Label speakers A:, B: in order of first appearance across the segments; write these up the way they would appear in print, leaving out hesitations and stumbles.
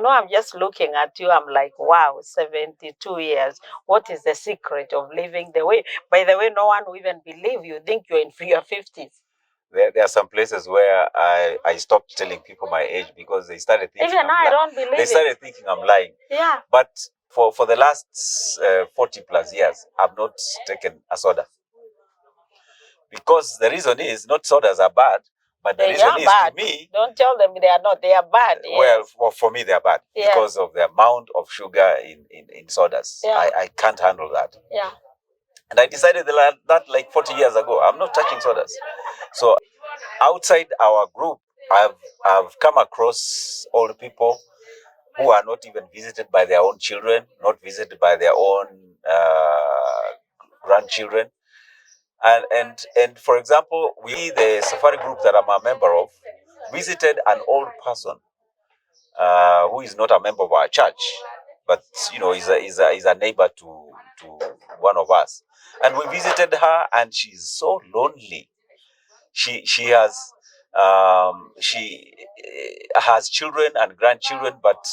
A: I'm just looking at you. I'm like, wow, 72 years. What is the secret of living the way? By the way, no one will even believe you. Think you're in your 50s.
B: There are some places where I stopped telling people my age because they started thinking
A: even I don't believe
B: they started thinking I'm lying.
A: Yeah.
B: But for the last 40 plus years, I've not taken a soda. Because the reason is not sodas are bad, but the reason is
A: bad.
B: To me.
A: Don't tell them they are not. They are bad. Yes.
B: Well, for me they are bad because of the amount of sugar in sodas. Yeah. I can't handle that.
A: Yeah.
B: And I decided that like 40 years ago, I'm not touching sodas. So outside our group, I've come across old people who are not even visited by their own children, not visited by their own grandchildren. And for example, we, the safari group that I'm a member of, visited an old person who is not a member of our church, but is a neighbor to one of us. And we visited her, and she's so lonely. She has children and grandchildren, but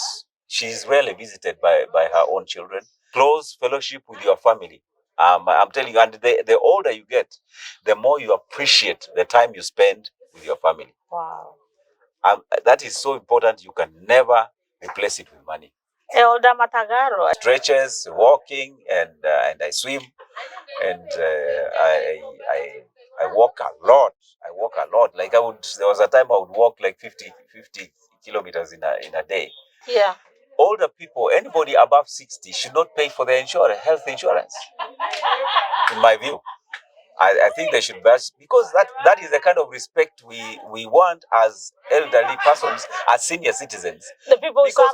B: she's rarely visited by her own children. Close fellowship with your family. I'm telling you, and the older you get, the more you appreciate the time you spend with your family.
A: Wow.
B: That is so important. You can never replace it with money.
A: Elder Matagaro.
B: Stretches, walking, and I swim, and I walk a lot. Like there was a time I would walk like 50 kilometers in a day.
A: Yeah.
B: Older people, anybody above 60 should not pay for their health insurance. In my view, I think they should best, because that is the kind of respect we want as elderly persons, as senior citizens.
A: The people
B: because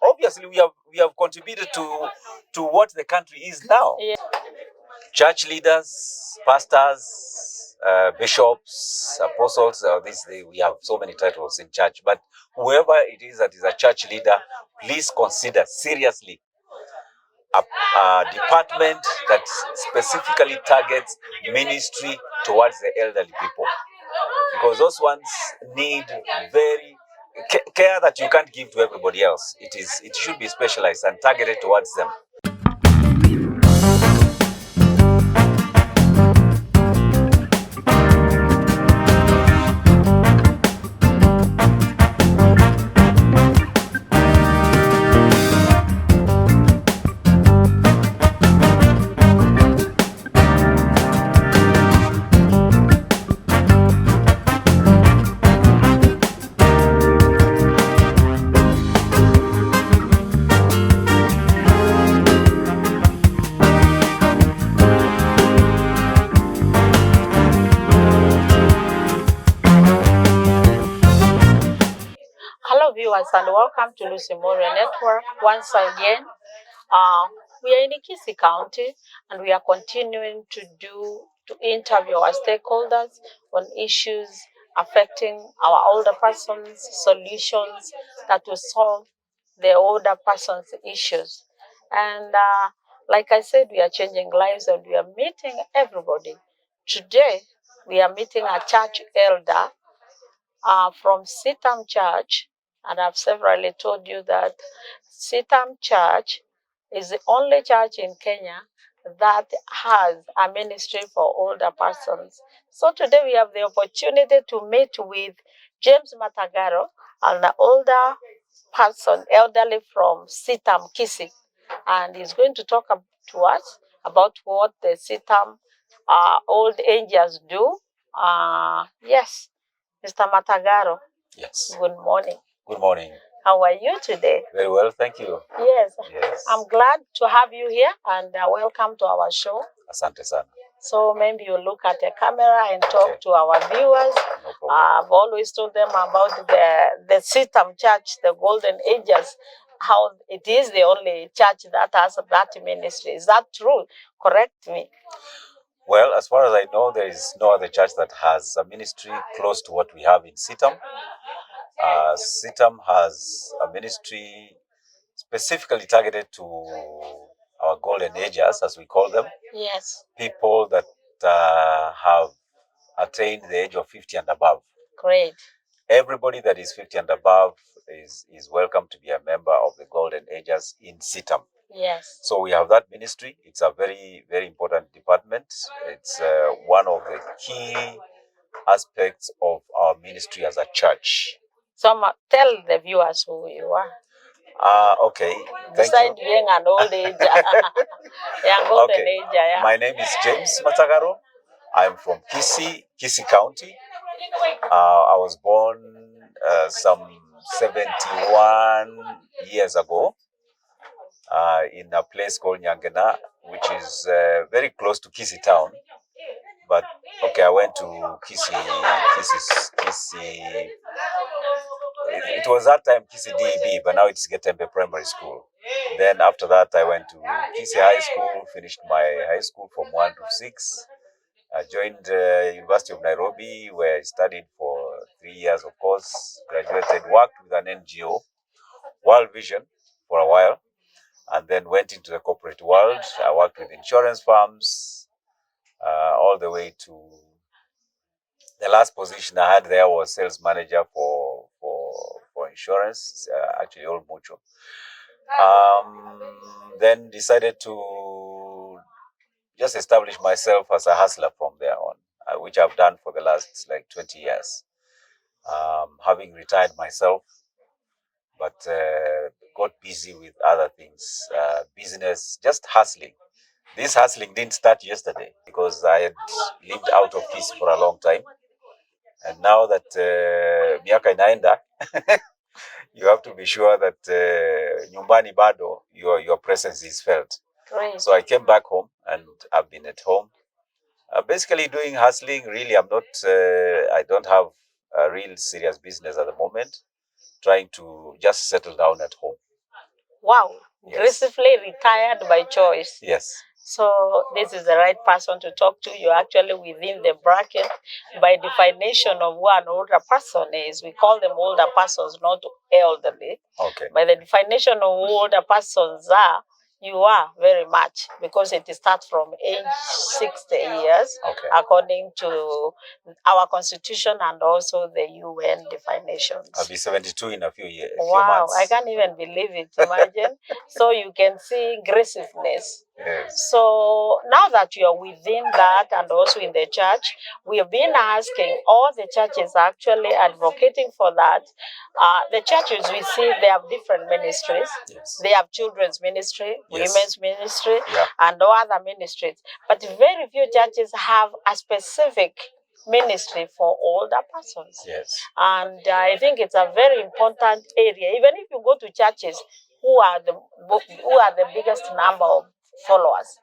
B: obviously we have contributed to what the country is now.
A: Yeah.
B: Church leaders, pastors, bishops, apostles. We have so many titles in church, but whoever it is that is a church leader, please consider seriously a department that specifically targets ministry towards the elderly people, because those ones need very care that you can't give to everybody else. It should be specialized and targeted towards them.
A: Viewers, and welcome to Lucy Moria Network once again. We are in Ikisi County, and we are continuing to interview our stakeholders on issues affecting our older persons, solutions that will solve the older persons' issues. And like I said, we are changing lives, and we are meeting everybody. Today, we are meeting a church elder from Citam Church. And I've severally told you that Citam Church is the only church in Kenya that has a ministry for older persons. So today we have the opportunity to meet with James Matagaro, an older person, elderly from Citam, Kisii. And he's going to talk to us about what the Citam old angels do. Yes, Mr. Matagaro.
B: Yes.
A: Good morning.
B: Good morning.
A: How are you today?
B: Very well, thank you.
A: Yes. I'm glad to have you here, and welcome to our show.
B: Asante sana.
A: So maybe you look at the camera and talk to our viewers.
B: No problem.
A: I've always told them about the Citam Church, the Golden Angels, how it is the only church that has that ministry. Is that true? Correct me.
B: Well, as far as I know, there is no other church that has a ministry close to what we have in Citam. Citam has a ministry specifically targeted to our golden agers, as we call them.
A: Yes.
B: People that have attained the age of 50 and above.
A: Great.
B: Everybody that is 50 and above is welcome to be a member of the Golden Ages in Citam.
A: Yes.
B: So we have that ministry. It's a very, very important department. It's one of the key aspects of our ministry as a church.
A: So tell the viewers who you are.
B: Okay.
A: Besides being an old age, young golden
B: Okay.
A: age. Yeah.
B: My name is James Matagaro. I'm from Kisii County. I was born some 71 years ago in a place called Nyangena, which is very close to Kisii town. But okay, I went to Kisii. It was that time Kisii DEB, but now it's Getembe Primary School. Then after that, I went to Kisii High School, finished my high school from 1 to 6. I joined University of Nairobi, where I studied for 3 years, of course. Graduated, worked with an NGO, World Vision, for a while, and then went into the corporate world. I worked with insurance firms, all the way to the last position I had there was sales manager for insurance, actually all mutual. Then decided to just establish myself as a hustler from there on, which I've done for the last like 20 years. Having retired myself, but got busy with other things, business, just hustling. This hustling didn't start yesterday because I had lived out of Kisii for a long time. And now that miaka inaenda, you have to be sure that nyumbani bado your presence is felt.
A: Great.
B: So I came back home and I've been at home. Basically doing hustling. Really, I don't have a real serious business at the moment. Trying to just settle down at home.
A: Wow.
B: Yes.
A: Gracefully retired by choice.
B: Yes.
A: So this is the right person to talk to. You're actually within the bracket by definition of who an older person is. We call them older persons, not elderly.
B: Okay.
A: By the definition of who older persons are, you are very much, because it starts from age 60 years,
B: okay,
A: according to our constitution and also the UN definitions.
B: I'll be 72 in a few years.
A: Wow, I can't even believe it. Imagine. So you can see aggressiveness.
B: Yes.
A: So now that you are within that and also in the church, we have been asking all the churches actually advocating for that. The churches we see, they have different ministries.
B: Yes.
A: They have children's ministry,
B: yes,
A: women's ministry,
B: yeah,
A: and all other ministries. But very few churches have a specific ministry for older persons.
B: Yes.
A: And I think it's a very important area. Even if you go to churches, who are the biggest number of followers?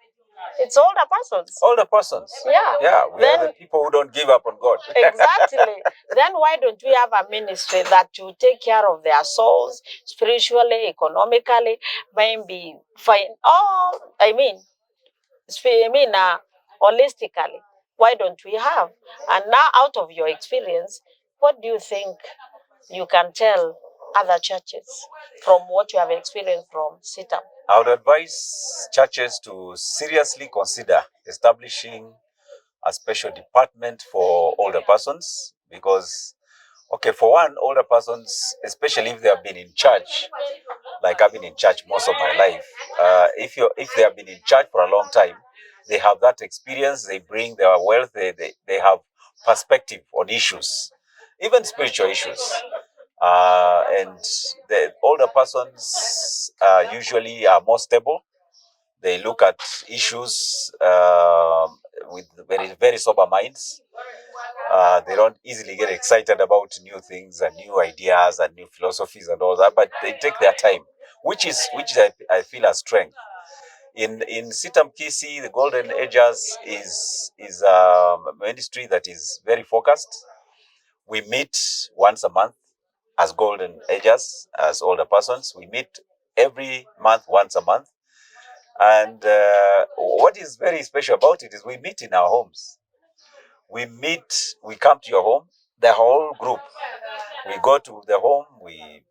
A: It's older persons.
B: Older persons.
A: Yeah.
B: Yeah. We are the people who don't give up on God.
A: Exactly. Then why don't we have a ministry that will take care of their souls, spiritually, economically, maybe holistically? Why don't we have? And now, out of your experience, what do you think you can tell other churches from what you have experienced from Citam?
B: I would advise churches to seriously consider establishing a special department for older persons because, okay, for one, older persons, especially if they have been in church, like I've been in church most of my life, if they have been in church for a long time, they have that experience, they bring their wealth, they have perspective on issues, even spiritual issues. And the older persons usually are more stable. They look at issues with very, very sober minds. They don't easily get excited about new things and new ideas and new philosophies and all that, but they take their time, which I feel a strength. In Citam Kisii, the Golden Ages is a ministry that is very focused. We meet once a month as Golden Ages, as older persons. We meet every month, once a month. And what is very special about it is we meet in our homes. We come to your home, the whole group. We go to the home, we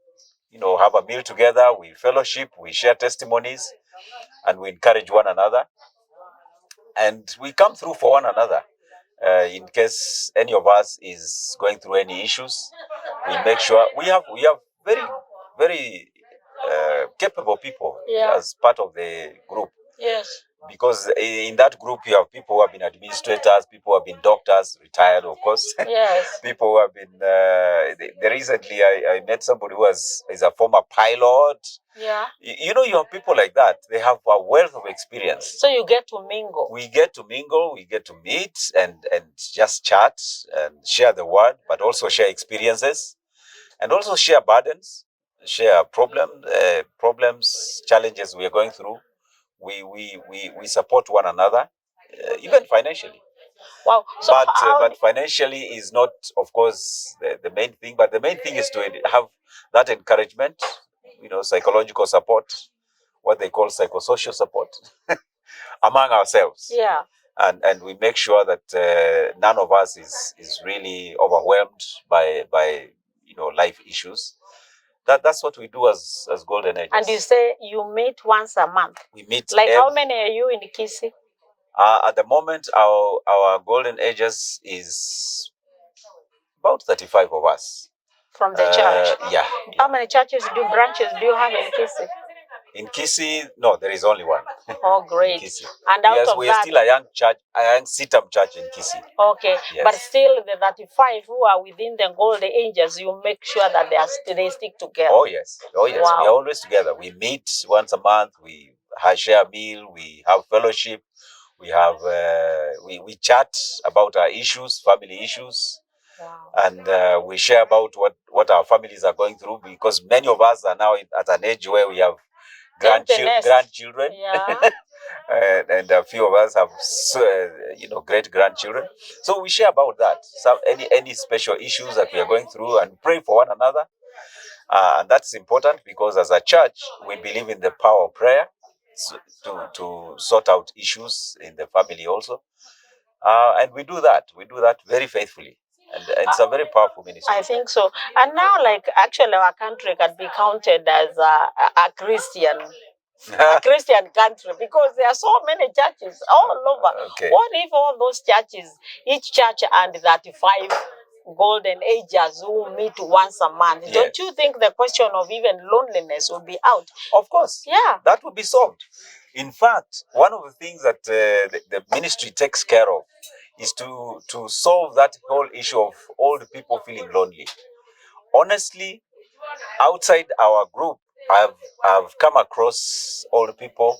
B: have a meal together, we fellowship, we share testimonies, and we encourage one another. And we come through for one another. In case any of us is going through any issues, we make sure we have very very capable people as part of the group.
A: Yes.
B: Because in that group you have people who have been administrators, people who have been doctors, retired of course.
A: Yes.
B: People who have been, recently I met somebody who is a former pilot.
A: Yeah.
B: You have people like that. They have a wealth of experience.
A: So you get to mingle.
B: We get to mingle, we get to meet and just chat and share the word, but also share experiences and also share burdens, share problems, challenges we are going through. We support one another, even financially.
A: Wow. So
B: but financially is not, of course, the main thing. But the main thing is to have that encouragement, psychological support, what they call psychosocial support, among ourselves.
A: Yeah.
B: And we make sure that none of us is really overwhelmed by life issues. That's what we do as Golden Ages.
A: And you say you meet once a month.
B: We meet
A: like how many are you in Kisi?
B: At the moment, our Golden Ages is about 35 of us.
A: From the church?
B: Yeah.
A: How many branches do you have in Kisi?
B: In Kisi, no, there is only one.
A: Oh, great.
B: And out of we are still a young church, a young Citam church in Kisi.
A: Okay, yes. But still the 35 who are within the Golden Ages, you make sure that they stick together.
B: Oh, yes. Oh, yes.
A: Wow.
B: We are always together. We meet once a month. We share a meal. We have fellowship. We have we chat about our issues, family issues.
A: Wow.
B: And we share about what our families are going through, because many of us are now at an age where we have grandchildren.
A: Yeah.
B: and a few of us have great grandchildren. So we share about that. Any special issues that we are going through, and pray for one another. And that's important, because as a church we believe in the power of prayer to sort out issues in the family also. And we do that very faithfully. And it's a very powerful ministry.
A: I think so. And now, actually, our country can be counted as a Christian country, because there are so many churches all over.
B: Okay.
A: What if all those churches, each church and 35 Golden Ages who meet once a month? Yes. Don't you think the question of even loneliness will be out?
B: Of course.
A: Yeah.
B: That would be solved. In fact, one of the things that the ministry takes care of is to solve that whole issue of old people feeling lonely. Honestly, outside our group, I've come across old people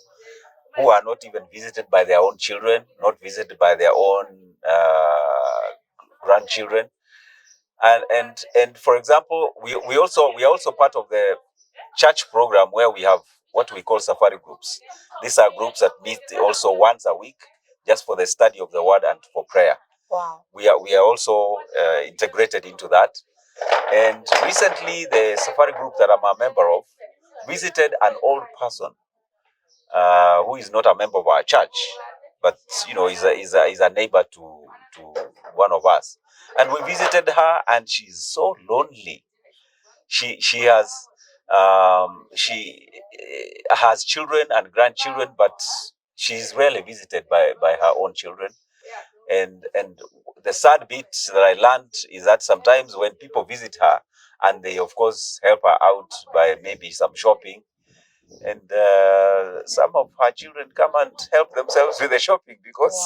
B: who are not even visited by their own children, not visited by their own grandchildren. And for example, we are also part of the church program where we have what we call safari groups. These are groups that meet also once a week, just for the study of the word and for prayer.
A: Wow.
B: We are also integrated into that. And recently, the safari group that I'm a member of visited an old person who is not a member of our church, but is a neighbor to one of us. And we visited her, and she's so lonely. She has children and grandchildren, but she's rarely visited by her own children. And the sad bit that I learned is that sometimes when people visit her, and they of course help her out by maybe some shopping, and some of her children come and help themselves with the shopping, because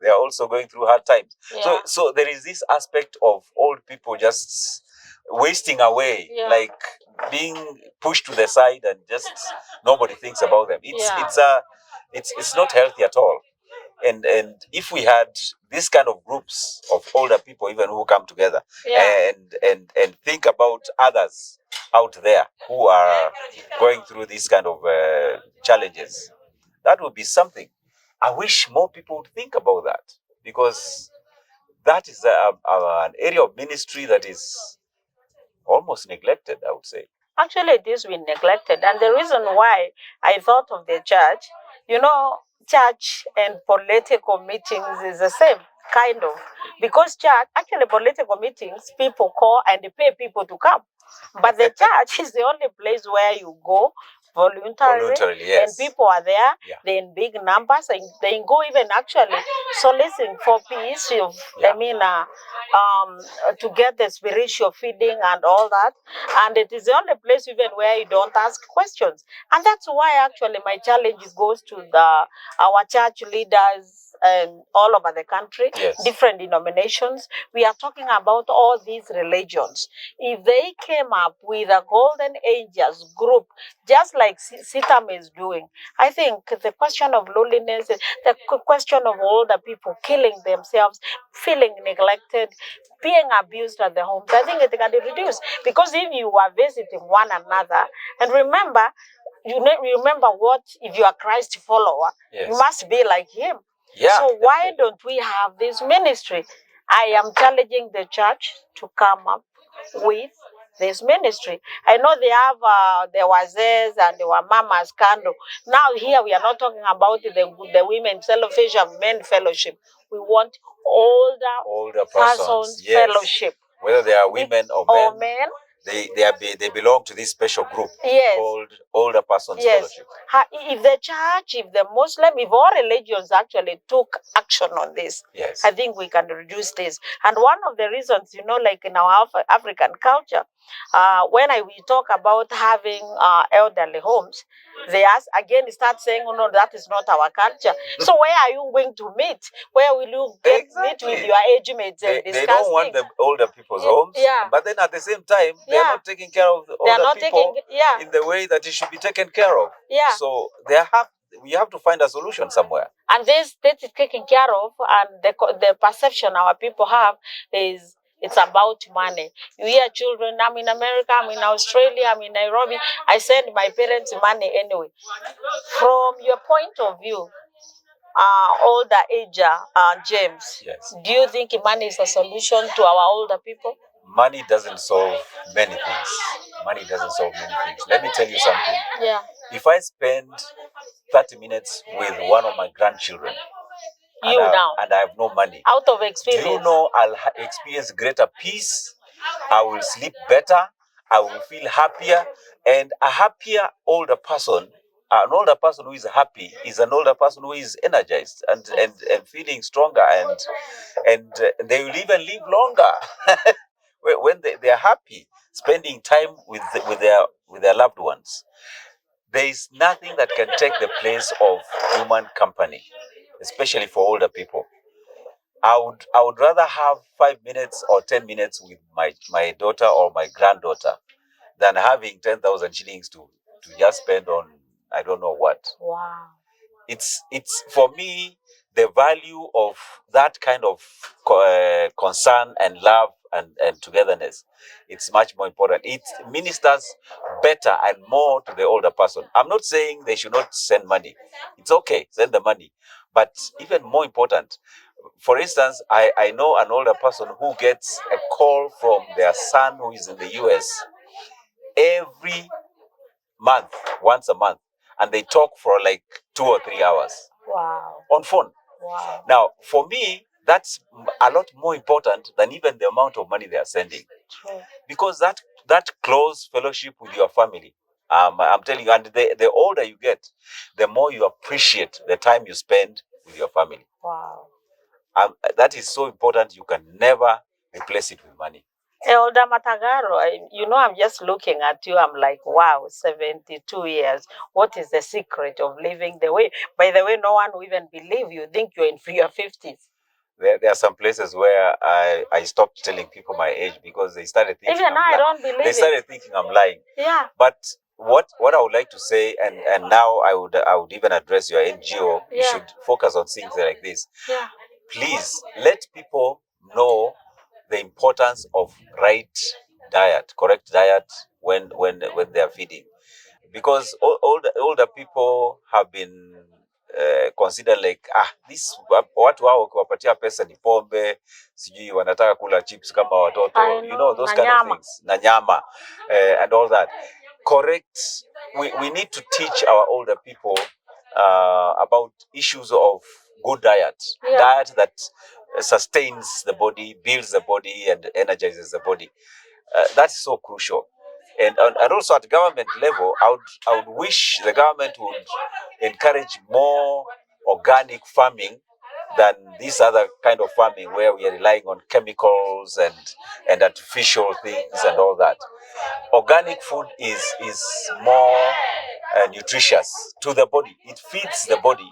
B: they are also going through hard times.
A: Yeah.
B: So there is this aspect of old people just wasting away, like being pushed to the side, and just nobody thinks about them. It's not healthy at all. And if we had this kind of groups of older people even who come together and think about others out there who are going through these kind of challenges, that would be something. I wish more people would think about that, because that is an area of ministry that is almost neglected, I would say.
A: Actually, it is been neglected. And the reason why I thought of the church, church and political meetings is the same, kind of. Because actually political meetings, people call and they pay people to come. But the church is the only place where you go voluntarily,
B: yes.
A: and people are there,
B: Yeah.
A: they're in big numbers, and they go even actually soliciting for peace of,
B: Yeah.
A: to get the spiritual feeding and all that. And it is the only place even where you don't ask questions. And that's why actually my challenge goes to our church leaders and all over the country,
B: Yes.
A: different denominations. We are talking about all these religions. If they came up with a Golden Angels group, just like Citam is doing, I think the question of loneliness, the question of older people killing themselves, feeling neglected, being abused at the homes, I think it can be reduced. Because if you are visiting one another, and remember, you remember what, if you are Christ follower,
B: yes.
A: you must be like him.
B: Yeah,
A: so why don't we have this ministry? I am challenging the church to come up with this ministry. I know they have the wazes and the wamama scandal. Now here we are not talking about the women fellowship, men fellowship. We want older persons
B: yes.
A: fellowship.
B: Whether they are women or men, they belong to this special group,
A: yes,
B: called Older Persons
A: yes.
B: Fellowship.
A: If the church, if the Muslim, if all religions actually took action on this,
B: yes.
A: I think we can reduce this. And one of the reasons, like in our African culture, when we talk about having elderly homes, they start saying, oh no, that is not our culture. So where are you going to meet? Where will you meet with your age mates and discuss
B: They don't want
A: things?
B: the older people's homes, but then at the same time, they are not taking care of the older people in the way that it should be taken care of. So we have to find a solution somewhere.
A: And this is taken care of, and the perception our people have is it's about money. You hear children, I'm in America, I'm in Australia, I'm in Nairobi, I send my parents money anyway. From your point of view, older age, James,
B: yes.
A: Do you think money is a solution to our older people?
B: Money doesn't solve many things. Money doesn't solve many things. Let me tell you something.
A: Yeah.
B: If I spend 30 minutes with one of my grandchildren, and I have no money,
A: out of experience,
B: do you know I'll experience greater peace? I will sleep better. I will feel happier. And a happier older person, an older person who is happy, is an older person who is energized and feeling stronger, and they will even live longer when they are happy, spending time with their loved ones. There is nothing that can take the place of human company, especially for older people. I would rather have 5 minutes or 10 minutes with my daughter or my granddaughter than having 10,000 shillings to just spend on I don't know what.
A: Wow.
B: It's for me, the value of that kind of concern and love and togetherness. It's much more important. It ministers better and more to the older person. I'm not saying they should not send money. It's okay, send the money. But even more important, for instance, I know an older person who gets a call from their son who is in the US every month, once a month, and they talk for like 2 or 3 hours.
A: Wow.
B: On phone.
A: Wow.
B: Now, for me, that's a lot more important than even the amount of money they are sending.
A: True.
B: Because that close fellowship with your family, I'm telling you, and the older you get, the more you appreciate the time you spend with your family.
A: Wow.
B: That is so important. You can never replace it with money.
A: Elder Matagaro, I'm just looking at you. I'm like, wow, 72 years. What is the secret of living the way? By the way, no one will even believe you. Think you're in your 50s.
B: There are some places where I stopped telling people my age because they started thinking
A: even I don't believe
B: they started thinking I'm lying.
A: Yeah.
B: But what I would like to say, and now I would even address your NGO, you should focus on things like this.
A: Yeah.
B: Please let people know the importance of right diet, correct diet when they are feeding, because older people have been considered like this watu hao ukiwapatia pesa ni pombe, sijui wanataka kula chips kama watoto, those kind of things, na nyama and all that. Correct. We need to teach our older people about issues of good diet, diet that sustains the body, builds the body, and energizes the body. That's so crucial. And also at government level, I would wish the government would encourage more organic farming than this other kind of farming where we are relying on chemicals and artificial things and all that. Organic food is more nutritious to the body. It feeds the body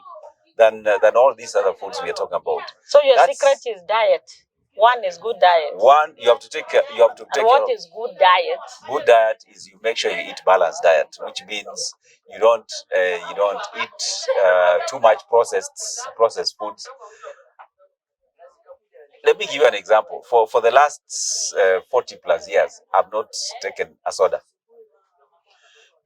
B: than all these other foods we are talking about.
A: So your secret is diet. One is good diet.
B: One, you have to take care. You have to take
A: and what
B: care
A: is good diet?
B: Good diet is you make sure you eat balanced diet, which means you don't eat too much processed foods. Let me give you an example. For the last 40 plus years, I've not taken a soda.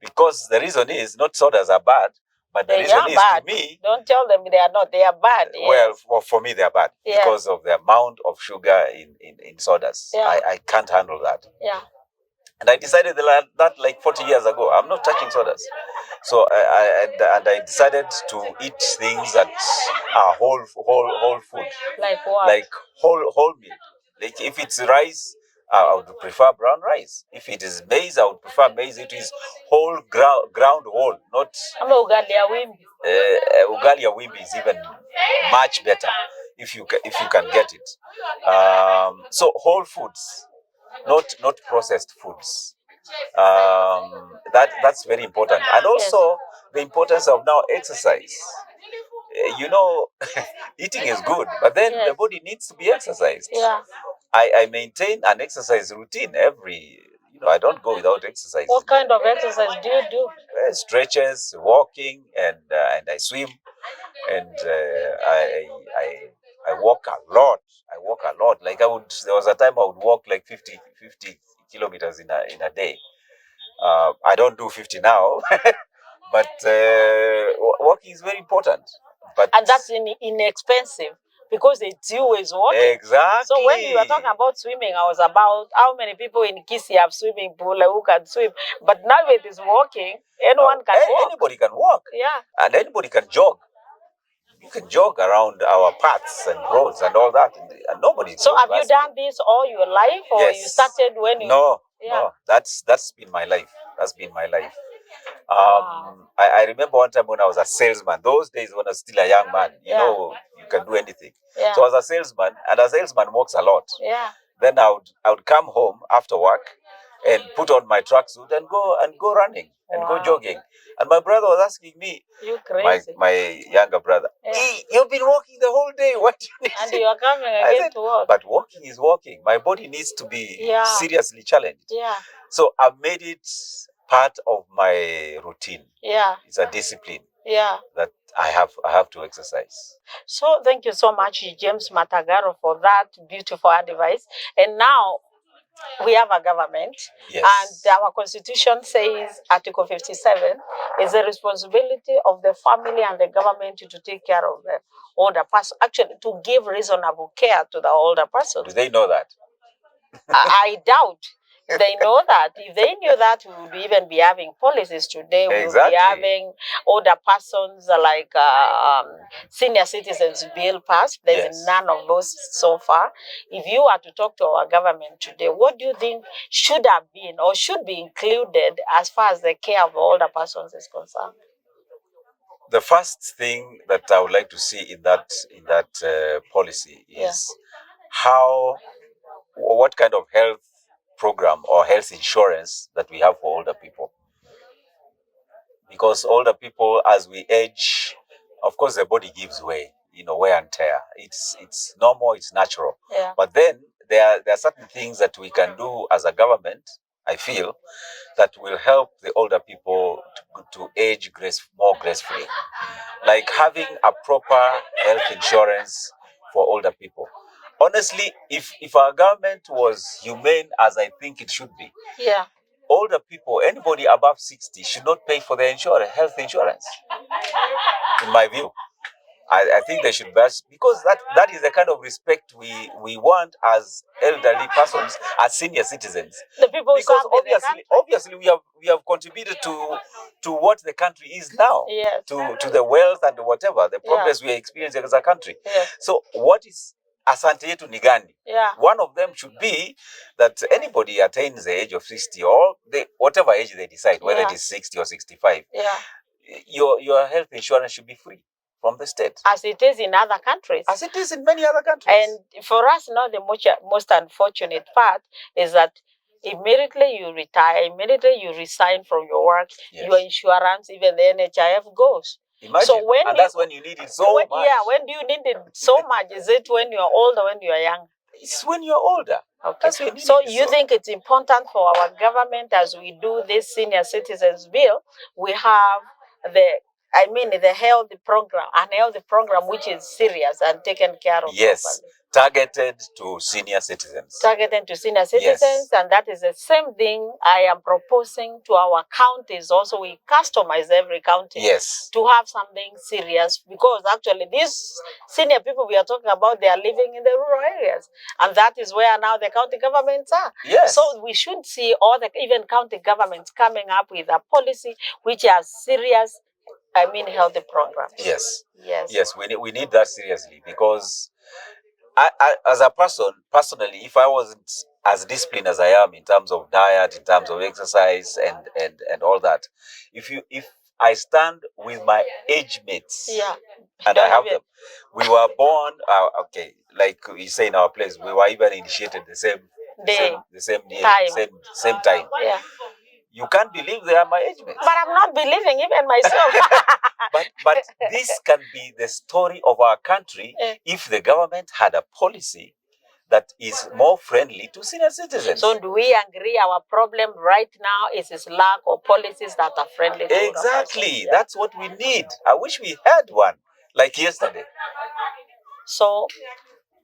B: Because the reason is not sodas are bad, but the reason is
A: bad.
B: To me.
A: Don't tell them they are not. They are bad. Yes.
B: Well, for me, they are bad because of the amount of sugar in sodas.
A: Yeah.
B: I can't handle that.
A: Yeah.
B: And I decided that like 40 years ago, I'm not touching sodas. So I decided to eat things that are whole food.
A: Like what?
B: Like whole meal. Like if it's rice, I would prefer brown rice. If it is maize, I would prefer maize. It is whole ground whole, not
A: ugali ya wimbi.
B: Ugali ya wimbi is even much better if you can get it. So whole foods, not processed foods. That's very important, and also the importance of now exercise. Eating is good, but then the body needs to be exercised.
A: Yeah.
B: I maintain an exercise routine I don't go without exercise.
A: What kind of exercise do you do?
B: Stretches, walking, and I swim, and I walk a lot. I walk a lot. Like there was a time I would walk like 50 kilometers in a day. I don't do 50 now, but walking is very important.
A: And that's inexpensive because it's you who is walking.
B: Exactly.
A: So when you were talking about swimming, I was about how many people in Kisi have swimming pool who can swim. But now it is walking, anyone can walk.
B: Anybody can walk.
A: Yeah.
B: And anybody can jog. You can jog around our paths and roads and all that, and nobody.
A: So have you done this all your life, or
B: yes.
A: You started when you?
B: No,
A: yeah.
B: No. That's been my life. That's been my life. I remember one time when I was a salesman. Those days when I was still a young man, you know, you can do anything.
A: Yeah.
B: So I was a salesman, and a salesman walks a lot.
A: Yeah.
B: Then I would come home after work and put on my tracksuit and go running and go jogging. And my brother was asking me,
A: you crazy.
B: My younger brother, hey, you've been walking the whole day. What do you need?
A: And you are coming again to work.
B: But walking is walking. My body needs to be seriously challenged.
A: Yeah.
B: So I made it part of my routine.
A: Yeah.
B: It's a discipline.
A: Yeah.
B: That I have to exercise.
A: So thank you so much, James Matagaro, for that beautiful advice. And now we have a government, and our constitution says Article 57 is the responsibility of the family and the government to take care of the older person, actually to give reasonable care to the older person.
B: Do they know that?
A: I doubt they know that. If they knew that, we would even be having policies today. We would be having older persons like senior citizens bill passed. There's none of those so far. If you are to talk to our government today, what do you think should have been or should be included as far as the care of older persons is concerned?
B: The first thing that I would like to see in that policy is what kind of health program or health insurance that we have for older people. Because older people, as we age, of course the body gives way, wear and tear. It's normal, it's natural.
A: Yeah.
B: But then there are certain things that we can do as a government, I feel, that will help the older people to age more gracefully. Like having a proper health insurance for older people. Honestly, if our government was humane as I think it should be, older people, anybody above 60, should not pay for their health insurance. In my view, I think they should best, because that is the kind of respect we want as elderly persons, as senior citizens.
A: The people
B: because obviously we have contributed to what the country is now, to the wealth and whatever the progress we are experiencing as a country.
A: Yes.
B: So what is asante yetu ni gani?
A: Yeah.
B: One of them should be that anybody attains the age of 60 or whatever age they decide, whether it is 60 or 65, your health insurance should be free from the state.
A: As it is in other countries.
B: As it is in many other countries.
A: And for us now, the most unfortunate part is that immediately you retire, immediately you resign from your work, your insurance, even the NHIF goes.
B: Imagine. So that's when you need it so much.
A: Yeah, when do you need it so much? Is it when you're older or when you're young?
B: It's when you're older.
A: Okay. So you think it's important for our government, as we do this senior citizens bill, we have the health program which is serious and taken care of.
B: Yes.
A: Properly.
B: Targeted to senior citizens.
A: Targeted to senior citizens, and that is the same thing I am proposing to our counties. Also, we customize every county to have something serious, because actually these senior people we are talking about, they are living in the rural areas, and that is where now the county governments are.
B: Yes.
A: So we should see all the even county governments coming up with a policy which has serious, healthy programs.
B: Yes.
A: Yes.
B: Yes, we need that seriously, because I as a person, personally, if I wasn't as disciplined as I am in terms of diet, in terms of exercise and all that, if I stand with my age mates, and I have them, we were born, like we say in our place, we were even initiated the same day, same time.
A: Yeah.
B: You can't believe they are my age mates.
A: But I'm not believing even myself.
B: But this can be the story of our country if the government had a policy that is more friendly to senior citizens.
A: So do we agree our problem right now is this lack of policies that are friendly to
B: Exactly. That's what we need. I wish we had one like yesterday.
A: So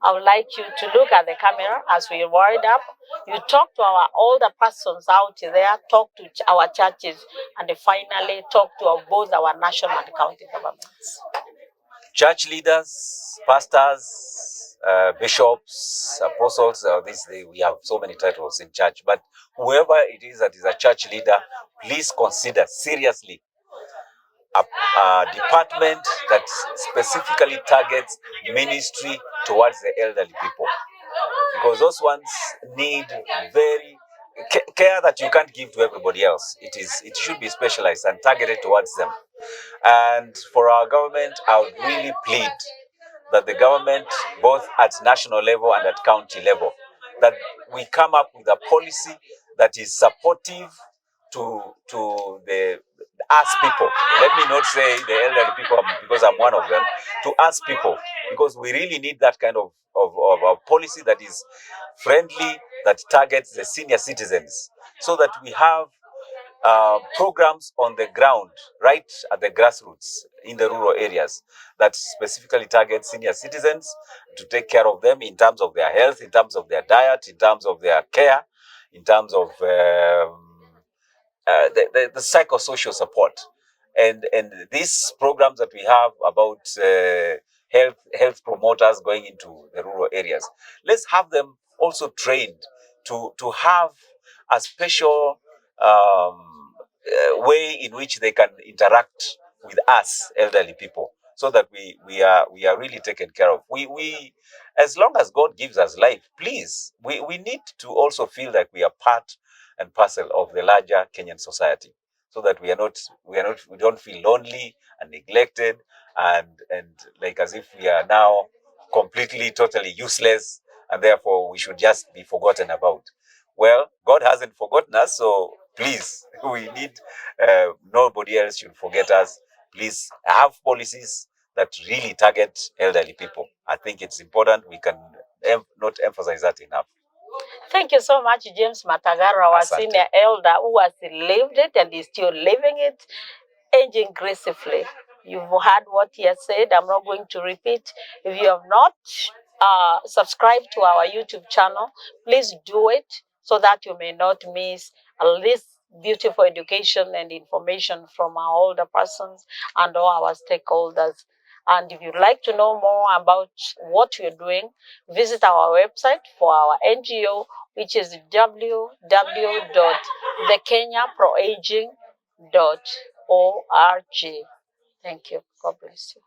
A: I would like you to look at the camera as we wind up. You talk to our older persons out there, talk to our churches, and finally talk to both our national and county governments.
B: Church leaders, pastors, bishops, apostles, we have so many titles in church, but whoever it is that is a church leader, please consider seriously a department that specifically targets ministry towards the elderly people, because those ones need very care that you can't give to everybody else. It should be specialized and targeted towards them. And for our government, I would really plead that the government, both at national level and at county level, that we come up with a policy that is supportive to the us people. Let me not say the elderly people, because I'm one of them, to us people, because we really need that kind of policy that is friendly, that targets the senior citizens, so that we have programs on the ground, right at the grassroots in the rural areas, that specifically target senior citizens, to take care of them in terms of their health, in terms of their diet, in terms of their care, in terms of the psychosocial support. And these programs that we have about health promoters going into the rural areas, let's have them also trained to have a special way in which they can interact with us elderly people, so that we are really taken care of. We as long as God gives us life, please, we need to also feel like we are part and parcel of the larger Kenyan society, so that we don't feel lonely and neglected and like as if we are now completely, totally useless, and therefore we should just be forgotten about. Well, God hasn't forgotten us, so please, we need, nobody else should forget us. Please have policies that really target elderly people. I think it's important. We can not emphasize that enough.
A: Thank you so much, James Matagaro, our senior elder, who has lived it and is still living it, aging gracefully. You've heard what he has said. I'm not going to repeat. If you have not subscribed to our YouTube channel, please do it, so that you may not miss this beautiful education and information from our older persons and all our stakeholders. And if you'd like to know more about what we're doing, visit our website for our NGO, which is www.thekenyaproaging.org. Thank you. God bless you.